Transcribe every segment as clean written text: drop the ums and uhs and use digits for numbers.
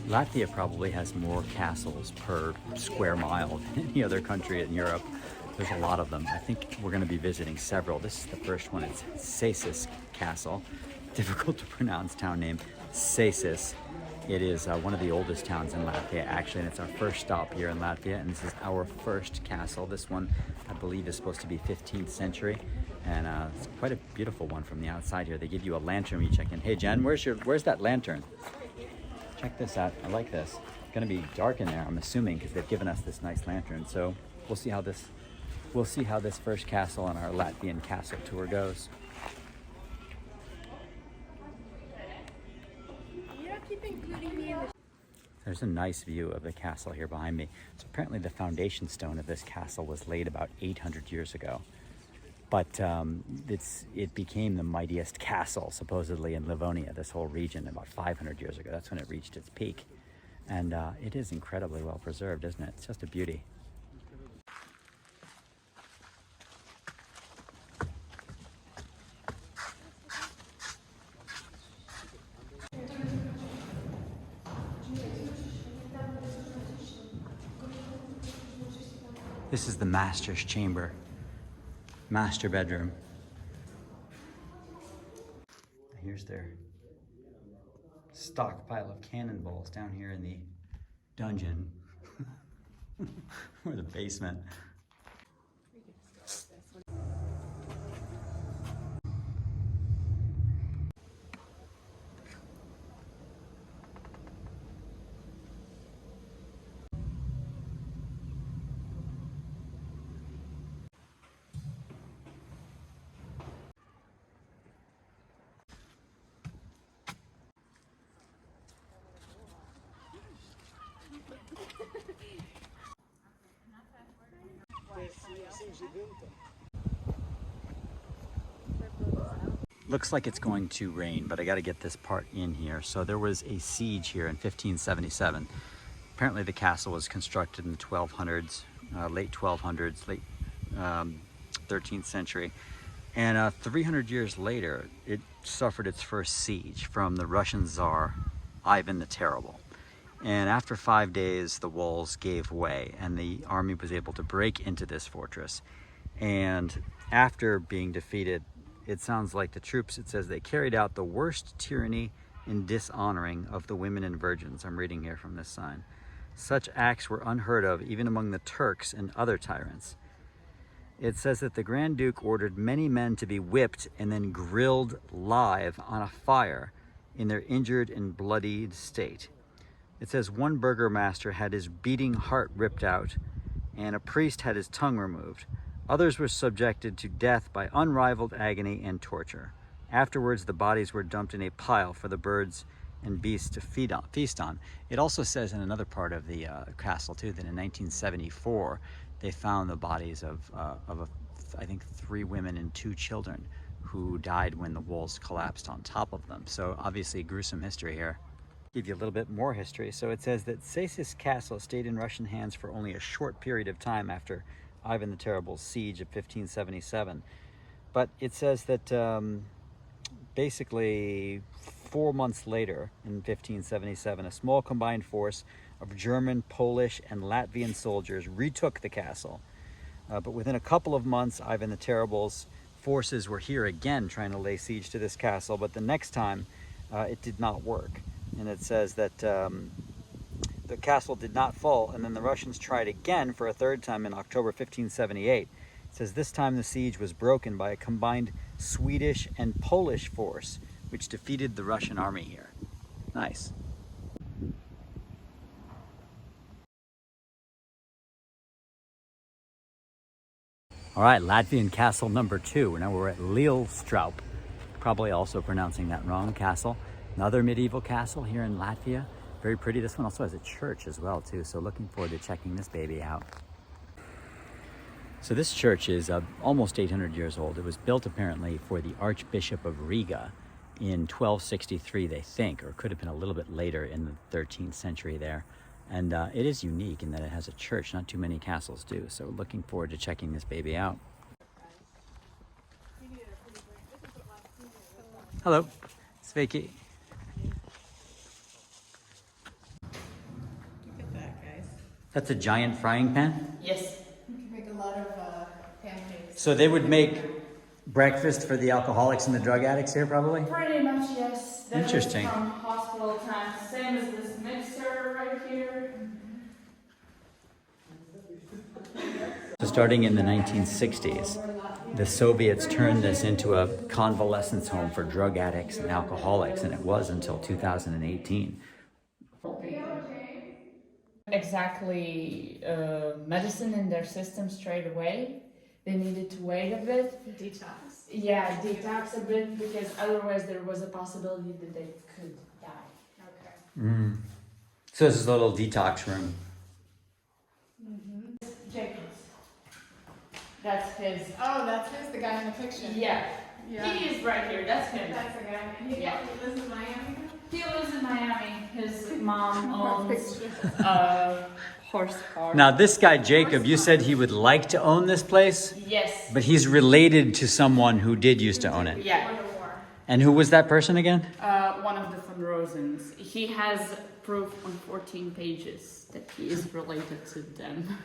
Latvia probably has more castles per square mile than any other country in Europe. There's a lot of them. I think we're going to be visiting several. This is the first one. It's Cēsis Castle. Difficult to pronounce town name. Cēsis. It is one of the oldest towns in Latvia, actually, and it's our first stop here in Latvia, and this is our first castle. This one, I believe, is supposed to be 15th century, and it's quite a beautiful one from the outside here. They give you a lantern when you check in. Hey, Jen, where's that lantern? Check this out. I like this. It's going to be dark in there, I'm assuming, because they've given us this nice lantern. So we'll see how this first castle on our Latvian castle tour goes. There's a nice view of the castle here behind me. So apparently the foundation stone of this castle was laid about 800 years ago. But it became the mightiest castle, supposedly, in Lithuania, this whole region, about 500 years ago. That's when it reached its peak. And it is incredibly well preserved, isn't it? It's just a beauty. This is the master's chamber, master bedroom. Here's their stockpile of cannonballs down here in the dungeon or the basement. Looks like it's going to rain, but I got to get this part in here. So there was a siege here in 1577. Apparently the castle was constructed in the 1200s, late 1200s, late 13th century. And 300 years later, it suffered its first siege from the Russian Tsar, Ivan the Terrible. And after 5 days, the walls gave way and the army was able to break into this fortress. And after being defeated, it sounds like the troops, it says they carried out the worst tyranny and dishonoring of the women and virgins. I'm reading here from this sign. Such acts were unheard of even among the Turks and other tyrants. It says that the Grand Duke ordered many men to be whipped and then grilled live on a fire in their injured and bloodied state. It says one burgomaster had his beating heart ripped out and a priest had his tongue removed. Others were subjected to death by unrivaled agony and torture. Afterwards, the bodies were dumped in a pile for the birds and beasts to feast on. It also says in another part of the castle, too, that in 1974, they found the bodies of I think 3 women and 2 children who died when the walls collapsed on top of them. So obviously gruesome history here. Give you a little bit more history. So it says that Cēsis Castle stayed in Russian hands for only a short period of time after Ivan the Terrible's siege of 1577. But it says that basically 4 months later, in 1577, a small combined force of German, Polish, and Latvian soldiers retook the castle. But within a couple of months, Ivan the Terrible's forces were here again trying to lay siege to this castle, but the next time it did not work. And it says that the castle did not fall, and then the Russians tried again for a third time in October 1578. It says this time the siege was broken by a combined Swedish and Polish force, which defeated the Russian army here. Nice. All right, Latvian castle number 2. Now we're at Lielstrup, probably also pronouncing that wrong, castle. Another medieval castle here in Latvia. Very pretty. This one also has a church as well, too. So looking forward to checking this baby out. So this church is almost 800 years old. It was built apparently for the Archbishop of Riga in 1263, they think, or could have been a little bit later in the 13th century there. And it is unique in that it has a church. Not too many castles do. So looking forward to checking this baby out. Hello. Sveiki. That's a giant frying pan? Yes. You can make a lot of pancakes. So they would make breakfast for the alcoholics and the drug addicts here, probably? Pretty much, yes. That Interesting. is from hospital times. Same as this mixer right here. So starting in the 1960s, the Soviets turned this into a convalescence home for drug addicts and alcoholics, and it was until 2018. Exactly, medicine in their system straight away. They needed to wait a bit. Detox. Yeah, detox a bit, because otherwise there was a possibility that they could die. Okay. So this is a little detox room. Jacob's. That's his. Oh, that's his, the guy in the picture. Yeah. Yeah. He is right here. That's him. That's the guy. He Yeah. lives in Miami. He lives in Miami. His mom owns Picture. horse car. Now this guy, Jacob, you said he would like to own this place, Yes. but he's related to someone who did used to own it. Yeah. Before the war. And who was that person again? One of the von Rosens. He has proof on 14 pages that he is related to them.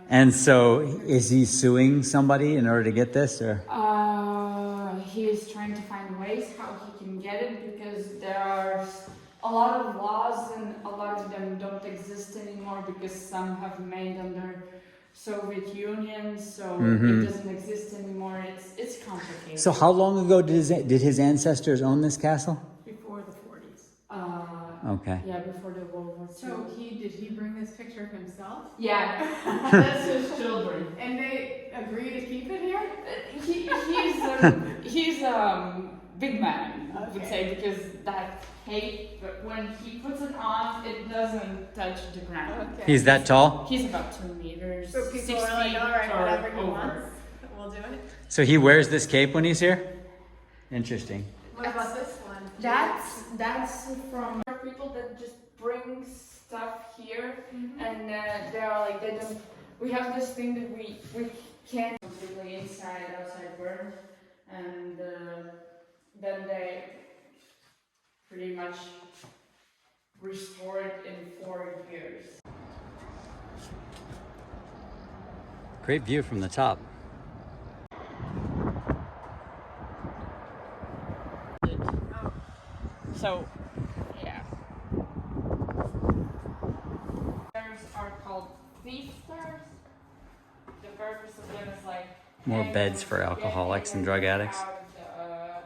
And so is he suing somebody in order to get this, or? He is trying to find ways how he can get it, because there are a lot of laws and a lot of them don't exist anymore because some have made under Soviet Union, so it doesn't exist anymore. It's complicated. So how long ago did his ancestors own this castle? Before the 40s. Okay. Yeah, before the World War II. So did he bring this picture of himself? Yeah, that's his children. And they agree to keep it here? He's big man, I would say, because that cape, but when he puts it on, it doesn't touch the ground. Okay. He's that tall? He's about 2 meters, So 6 people feet are like, all right, or whatever he over. wants, we'll do it. So he wears this cape when he's here? Interesting. What about this one? That's from people that just bring stuff here, and they're like, they don't. We have this thing that we can't completely inside outside burn, and then they pretty much restore it in 4 years. Great view from the top. So, yeah. Stairs are called thief stairs. The purpose of them is like More beds for alcoholics and drug addicts. out,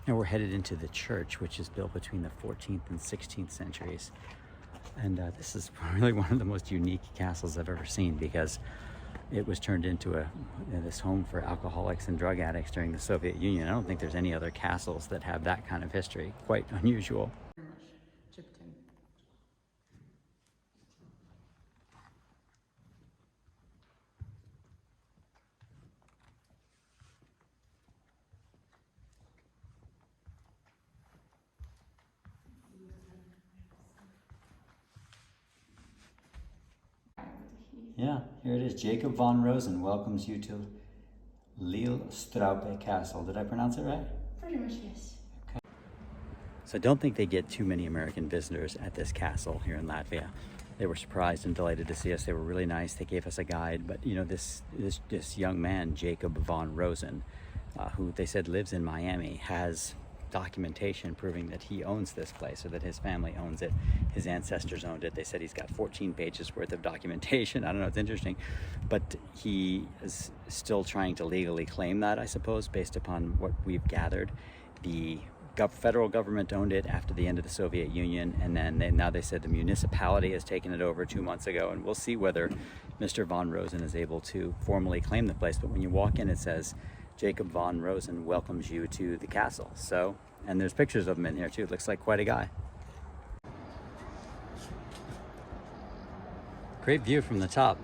Now we're headed into the church, which is built between the 14th and 16th centuries. And this is really one of the most unique castles I've ever seen, because it was turned into this home for alcoholics and drug addicts during the Soviet Union. I don't think there's any other castles that have that kind of history. Quite unusual. very much chipped in. Yeah, here it is. Jacob von Rosen welcomes you to Lille Straupe Castle. Did I pronounce it right? Pretty much, yes. So I don't think they get too many American visitors at this castle here in Latvia. They were surprised and delighted to see us. They were really nice. They gave us a guide. But you know, this young man, Jacob von Rosen, who they said lives in Miami, has documentation proving that he owns this place, or that his family owns it. His ancestors owned it. They said he's got 14 pages worth of documentation. I don't know, it's interesting. But he is still trying to legally claim that, I suppose, based upon what we've gathered. The federal government owned it after the end of the Soviet Union, and then now they said the municipality has taken it over 2 months ago, and we'll see whether Mr. von Rosen is able to formally claim the place. But when you walk in, it says Jacob von Rosen welcomes you to the castle. So, and there's pictures of him in here too. It looks like quite a guy. Great view from the top.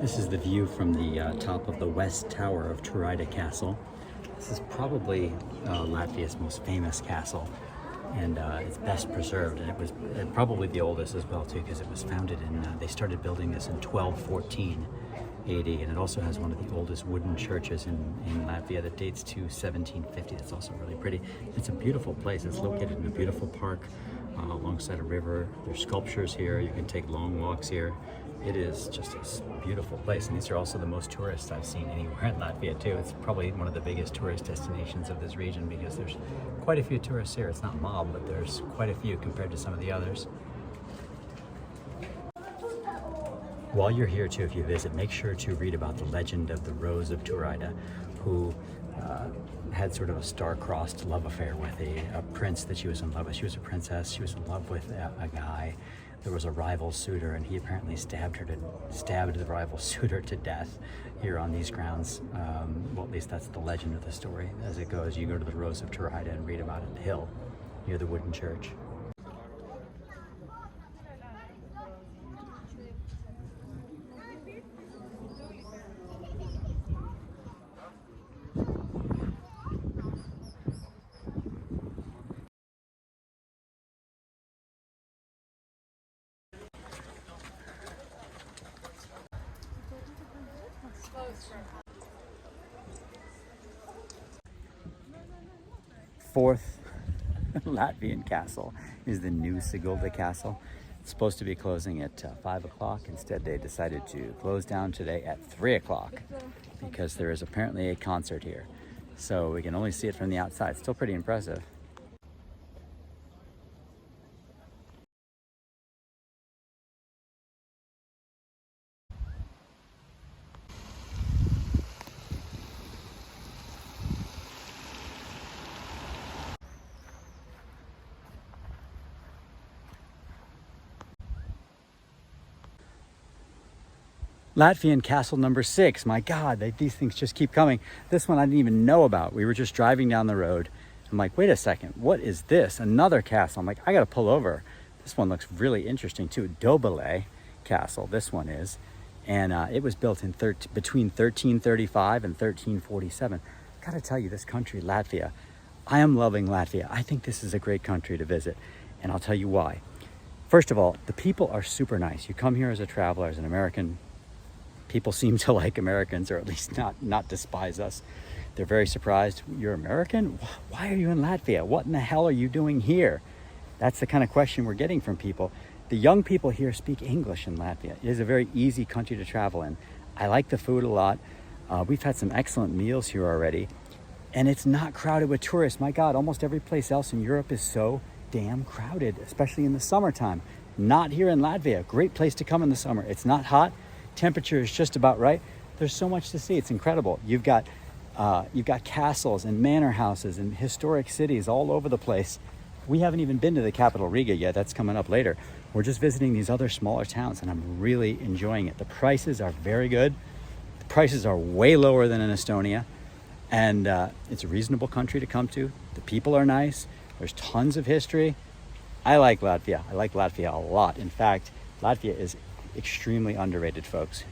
This is the view from the top of the west tower of Turida Castle. This is probably Latvia's most famous castle. and it's best preserved, and it was probably the oldest as well too, because it was founded in they started building this in 1214 AD, and it also has one of the oldest wooden churches in Latvia that dates to 1750. That's also really pretty. It's a beautiful place. It's located in a beautiful park alongside a river. There's sculptures here. You can take long walks here. It is just a beautiful place, and these are also the most tourists I've seen anywhere in Latvia too. It's probably one of the biggest tourist destinations of this region because there's quite a few tourists here. It's not mob, but there's quite a few compared to some of the others. While you're here too, if you visit, make sure to read about the legend of the Rose of Turida, who had sort of a star-crossed love affair with a prince that she was in love with. She was a princess. She was in love with a guy. There was a rival suitor, and he apparently stabbed the rival suitor to death here on these grounds. Well, at least that's the legend of the story. As it goes, you go to the Rose of Turida and read about it, the hill near the wooden church. Fourth Latvian castle is the new Sigulda Castle. It's supposed to be closing at 5 o'clock. Instead, they decided to close down today at 3 o'clock because there is apparently a concert here. So we can only see it from the outside. Still pretty impressive. Latvian castle number 6. My God, these things just keep coming. This one I didn't even know about. We were just driving down the road. I'm like, wait a second, what is this? Another castle. I'm like, I gotta pull over. This one looks really interesting too. Dobele Castle, this one is. And it was built in between 1335 and 1347. Gotta tell you, this country, Latvia, I am loving Latvia. I think this is a great country to visit. And I'll tell you why. First of all, the people are super nice. You come here as a traveler, as an American, people seem to like Americans, or at least not despise us. They're very surprised. You're American? Why are you in Latvia? What in the hell are you doing here? That's the kind of question we're getting from people. The young people here speak English in Latvia. It is a very easy country to travel in. I like the food a lot. We've had some excellent meals here already. And it's not crowded with tourists. My God, almost every place else in Europe is so damn crowded, especially in the summertime. Not here in Latvia. Great place to come in the summer. It's not hot. Temperature is just about right. There's so much to see. It's incredible. You've got castles and manor houses and historic cities all over the place. We haven't even been to the capital, Riga, yet. That's coming up later. We're just visiting these other smaller towns, and I'm really enjoying it. The prices are very good. The prices are way lower than in Estonia, and it's a reasonable country to come to. The people are nice. There's tons of history. I like Latvia. I like Latvia a lot. In fact, Latvia is extremely underrated, folks.